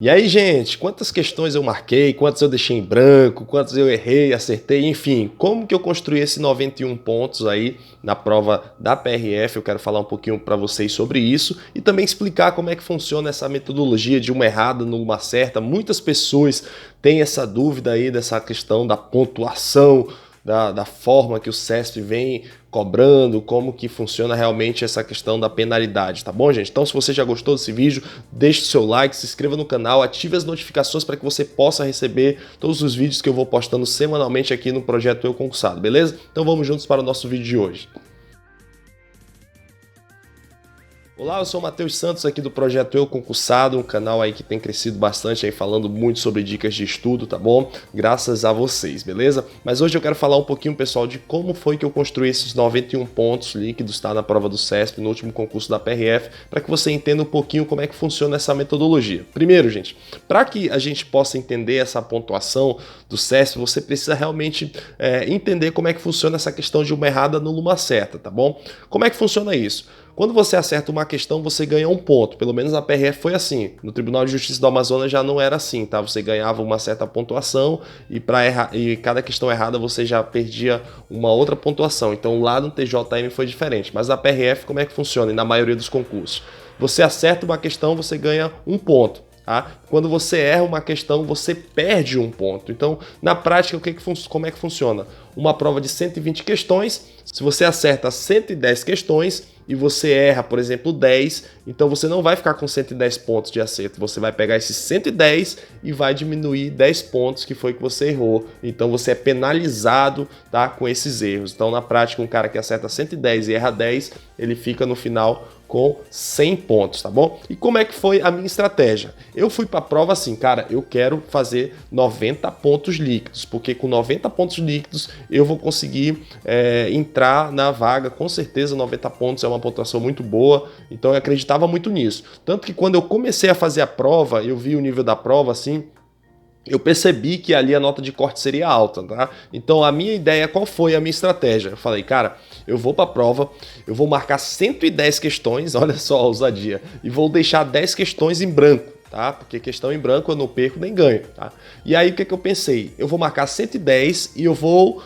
E aí, gente, quantas questões eu marquei, quantas eu deixei em branco, quantas eu errei, acertei, enfim, como que eu construí esses 91 pontos aí na prova da PRF? Eu quero falar um pouquinho para vocês sobre isso e também explicar como é que funciona essa metodologia de uma errada numa certa. Muitas pessoas têm essa dúvida aí dessa questão da pontuação, da forma que o CESP vem cobrando, como que funciona realmente essa questão da penalidade, tá bom, gente? Então, se você já gostou desse vídeo, deixe seu like, se inscreva no canal, ative as notificações para que você possa receber todos os vídeos que eu vou postando semanalmente aqui no Projeto Eu Concursado, beleza? Então vamos juntos para o nosso vídeo de hoje. Olá, eu sou o Matheus Santos aqui do Projeto Eu Concursado, um canal aí que tem crescido bastante aí falando muito sobre dicas de estudo, tá bom? Graças a vocês, beleza? Mas hoje eu quero falar um pouquinho, pessoal, de como foi que eu construí esses 91 pontos líquidos, tá? Na prova do CESP, no último concurso da PRF, para que você entenda um pouquinho como é que funciona essa metodologia. Primeiro, gente, para que a gente possa entender essa pontuação do CESP, você precisa realmente entender como é que funciona essa questão de uma errada anula uma certa, tá bom? Como é que funciona isso? Quando você acerta uma questão, você ganha um ponto. Pelo menos na PRF foi assim. No Tribunal de Justiça do Amazonas já não era assim, tá? Você ganhava uma certa pontuação e cada questão errada você já perdia uma outra pontuação. Então lá no TJM foi diferente. Mas na PRF como é que funciona? E na maioria dos concursos? Você acerta uma questão, você ganha um ponto. Tá? Quando você erra uma questão, você perde um ponto. Então, na prática, como é que funciona? Uma prova de 120 questões, se você acerta 110 questões e você erra, por exemplo, 10, então você não vai ficar com 110 pontos de acerto, você vai pegar esses 110 e vai diminuir 10 pontos que foi que você errou. Então você é penalizado, tá, com esses erros. Então, na prática, um cara que acerta 110 e erra 10, ele fica no final com 100 pontos, tá bom? E como é que foi a minha estratégia? Eu fui para a prova assim, cara, eu quero fazer 90 pontos líquidos, porque com 90 pontos líquidos eu vou conseguir entrar na vaga, com certeza 90 pontos é uma pontuação muito boa, então eu acreditava muito nisso. Tanto que quando eu comecei a fazer a prova, eu vi o nível da prova assim, eu percebi que ali a nota de corte seria alta, tá? Então a minha ideia, qual foi a minha estratégia? Eu falei, cara, eu vou para a prova, eu vou marcar 110 questões, olha só a ousadia, e vou deixar 10 questões em branco, tá? Porque questão em branco eu não perco nem ganho, tá? E aí o que eu pensei? Eu vou marcar 110 e eu vou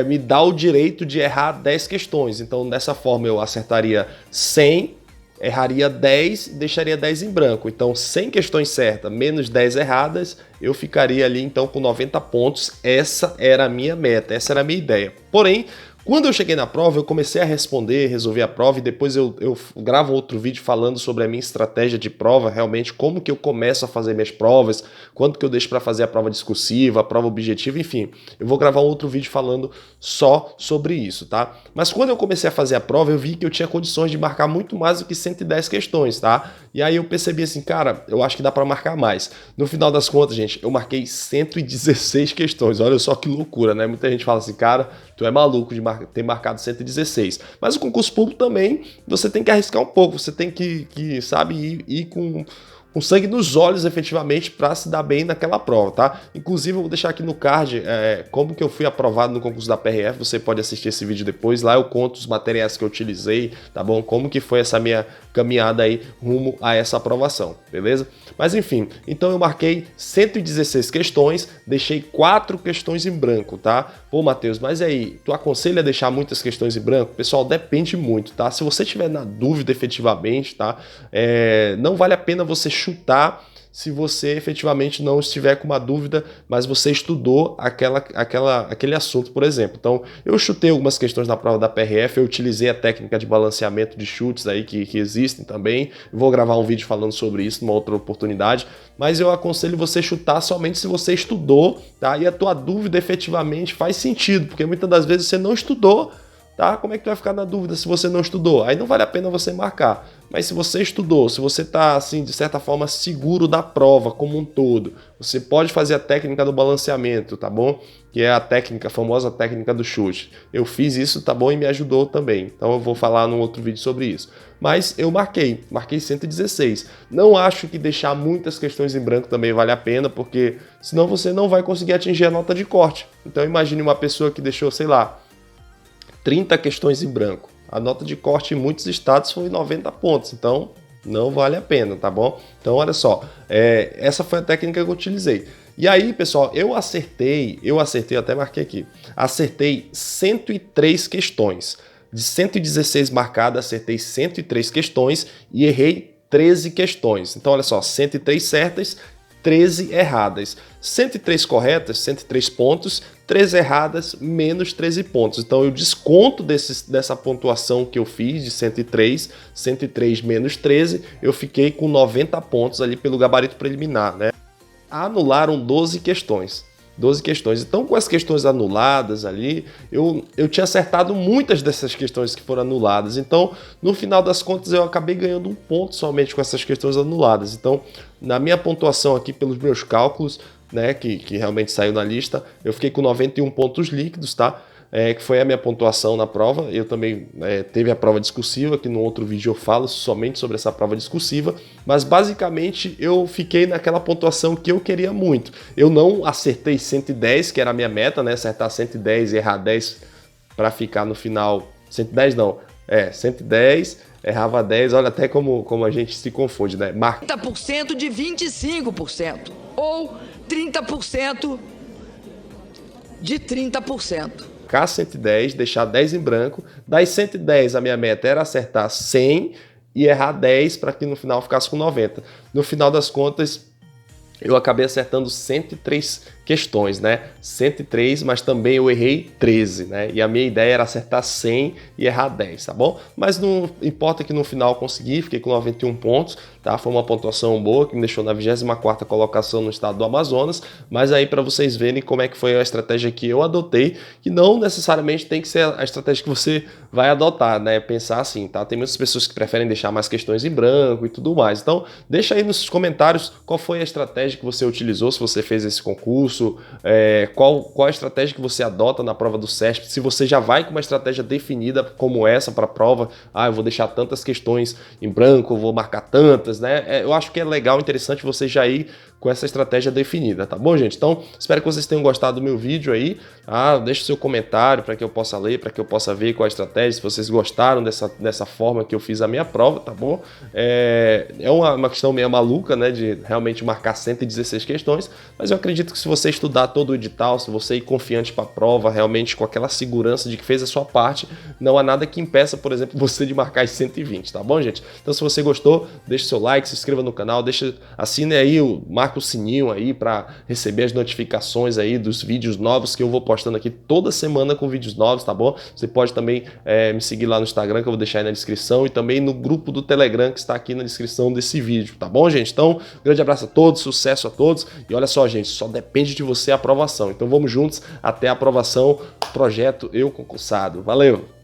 me dar o direito de errar 10 questões. Então dessa forma eu acertaria 100, erraria 10 e deixaria 10 em branco. Então 100 questões certas, menos 10 erradas, eu ficaria ali então com 90 pontos. Essa era a minha meta, essa era a minha ideia. Porém, quando eu cheguei na prova, eu comecei a responder, resolver a prova e depois eu gravo outro vídeo falando sobre a minha estratégia de prova, realmente como que eu começo a fazer minhas provas, quanto que eu deixo para fazer a prova discursiva, a prova objetiva, enfim. Eu vou gravar um outro vídeo falando só sobre isso, tá? Mas quando eu comecei a fazer a prova, eu vi que eu tinha condições de marcar muito mais do que 110 questões, tá? E aí eu percebi assim, cara, eu acho que dá para marcar mais. No final das contas, gente, eu marquei 116 questões. Olha só que loucura, né? Muita gente fala assim, cara, tu é maluco de ter marcado 116. Mas o concurso público também, você tem que arriscar um pouco, você tem que sabe, ir com sangue nos olhos efetivamente para se dar bem naquela prova, tá? Inclusive eu vou deixar aqui no card como que eu fui aprovado no concurso da PRF, você pode assistir esse vídeo depois, lá eu conto os materiais que eu utilizei, tá bom? Como que foi essa minha caminhada aí rumo a essa aprovação, beleza? Mas enfim, então eu marquei 116 questões, deixei 4 questões em branco, tá? Pô, Matheus, mas aí, tu aconselha deixar muitas questões em branco? Pessoal, depende muito, tá? Se você tiver na dúvida efetivamente, tá? Não vale a pena você chutar se você efetivamente não estiver com uma dúvida, mas você estudou aquele assunto, por exemplo. Então, eu chutei algumas questões na prova da PRF, eu utilizei a técnica de balanceamento de chutes aí que existem também. Vou gravar um vídeo falando sobre isso numa outra oportunidade, mas eu aconselho você chutar somente se você estudou, tá? E a tua dúvida efetivamente faz sentido, porque muitas das vezes você não estudou, tá? Como é que tu vai ficar na dúvida se você não estudou? Aí não vale a pena você marcar. Mas se você estudou, se você está, assim, de certa forma, seguro da prova como um todo, você pode fazer a técnica do balanceamento, tá bom? Que é a famosa técnica do chute. Eu fiz isso, tá bom? E me ajudou também. Então eu vou falar num outro vídeo sobre isso. Mas eu marquei 116. Não acho que deixar muitas questões em branco também vale a pena, porque senão você não vai conseguir atingir a nota de corte. Então imagine uma pessoa que deixou, sei lá, 30 questões em branco. A nota de corte em muitos estados foi 90 pontos, então não vale a pena, tá bom? Então, olha só, essa foi a técnica que eu utilizei. E aí, pessoal, eu acertei, até marquei aqui, acertei 103 questões. De 116 marcadas, acertei 103 questões e errei 13 questões. Então, olha só, 103 certas, 13 erradas. 103 corretas, 103 pontos, 13 erradas, menos 13 pontos. Então eu desconto dessa pontuação que eu fiz de 103 menos 13, eu fiquei com 90 pontos ali pelo gabarito preliminar, né? Anularam 12 questões. 12 questões. Então, com as questões anuladas ali, eu tinha acertado muitas dessas questões que foram anuladas. Então, no final das contas, eu acabei ganhando um ponto somente com essas questões anuladas. Então, na minha pontuação aqui, pelos meus cálculos, né, que realmente saiu na lista, eu fiquei com 91 pontos líquidos, tá? Que foi a minha pontuação na prova. Eu também teve a prova discursiva, que no outro vídeo eu falo somente sobre essa prova discursiva, mas basicamente eu fiquei naquela pontuação que eu queria muito. Eu não acertei 110, que era a minha meta, né? Acertar 110 e errar 10 para ficar no final. 110 não, 110, errava 10, olha até como a gente se confunde, né? 30% de 25%, ou 30% de 30%. Marcar 110, deixar 10 em branco. Das 110, a minha meta era acertar 100 e errar 10 para que no final ficasse com 90. No final das contas, eu acabei acertando 103 questões, né? 103, mas também eu errei 13, né? E a minha ideia era acertar 100 e errar 10, tá bom? Mas não importa que no final eu consegui, fiquei com 91 pontos, tá? Foi uma pontuação boa que me deixou na 24ª colocação no estado do Amazonas, mas aí para vocês verem como é que foi a estratégia que eu adotei, que não necessariamente tem que ser a estratégia que você vai adotar, né? Pensar assim, tá? Tem muitas pessoas que preferem deixar mais questões em branco e tudo mais. Então, deixa aí nos comentários qual foi a estratégia que você utilizou, se você fez esse concurso, qual a estratégia que você adota na prova do CESP, se você já vai com uma estratégia definida como essa para a prova, eu vou deixar tantas questões em branco, vou marcar tantas, né? Eu acho que é legal, interessante você já ir com essa estratégia definida, tá bom, gente? Então, espero que vocês tenham gostado do meu vídeo aí, deixe seu comentário para que eu possa ler, para que eu possa ver qual a estratégia, se vocês gostaram dessa forma que eu fiz a minha prova, tá bom? É uma questão meio maluca, né, de realmente marcar 116 questões, mas eu acredito que se você estudar todo o edital, se você ir confiante para a prova, realmente com aquela segurança de que fez a sua parte, não há nada que impeça, por exemplo, você de marcar as 120, tá bom, gente? Então, se você gostou, deixe seu like, se inscreva no canal, assine aí, marca o sininho aí para receber as notificações aí dos vídeos novos que eu vou postando aqui toda semana com vídeos novos, tá bom? Você pode também me seguir lá no Instagram, que eu vou deixar aí na descrição, e também no grupo do Telegram que está aqui na descrição desse vídeo, tá bom, gente? Então, grande abraço a todos, sucesso a todos, e olha só, gente, só depende de você a aprovação. Então vamos juntos até a aprovação, projeto Eu Concursado. Valeu!